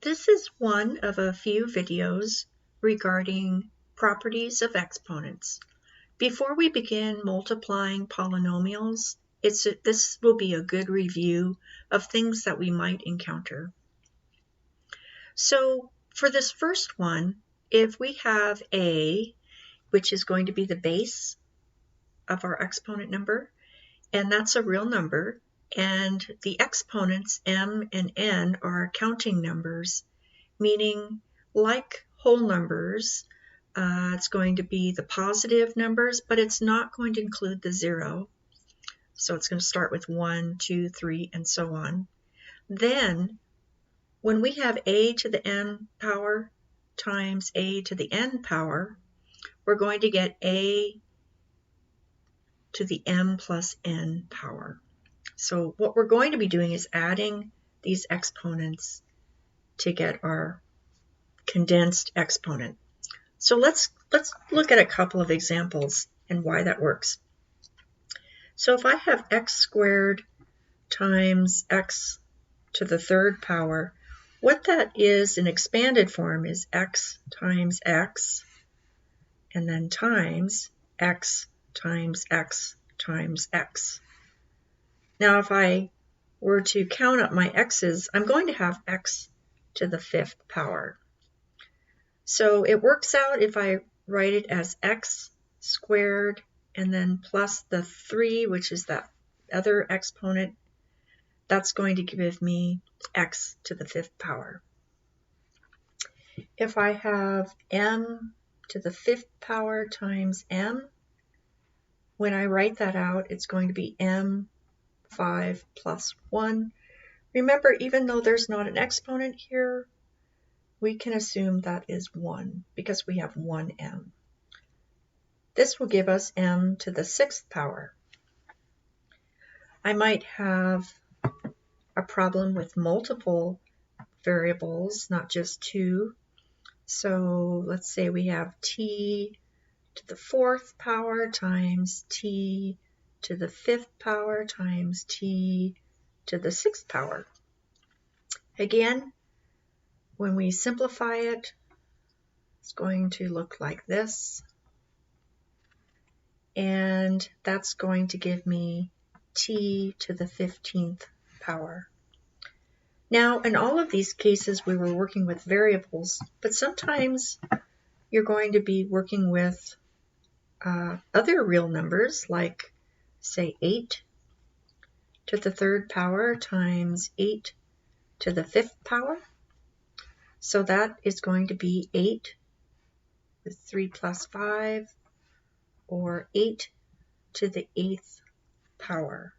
This is one of a few videos regarding properties of exponents. Before we begin multiplying polynomials, this will be a good review of things that we might encounter. So for this first one, if we have a, which is going to be the base of our exponent number, and that's a real number, and the exponents m and n are counting numbers, meaning like whole numbers, it's going to be the positive numbers, but it's not going to include the 0. So it's going to start with 1, 2, 3, and so on. Then, when we have a to the n power times a to the n power, we're going to get a to the m plus n power. So what we're going to be doing is adding these exponents to get our condensed exponent. So let's look at a couple of examples and why that works. So if I have x squared times x to the third power, what that is in expanded form is x times x, and then times x times x times x. Now if I were to count up my x's, I'm going to have x to the fifth power. So it works out if I write it as x squared and then plus the 3, which is that other exponent, that's going to give me x to the fifth power. If I have m to the fifth power times m, when I write that out, it's going to be m5 plus 1. Remember, even though there's not an exponent here, we can assume that is 1 because we have 1m. This will give us m to the sixth power. I might have a problem with multiple variables, not just 2. So let's say we have t to the fourth power times t to the fifth power times t to the sixth power. Again, when we simplify it, it's going to look like this. And that's going to give me t to the 15th power. Now, in all of these cases, we were working with variables, but sometimes you're going to be working with other real numbers, like, say, 8 to the third power times 8 to the fifth power. So that is going to be 8 with 3 plus 5, or 8 to the 8th power.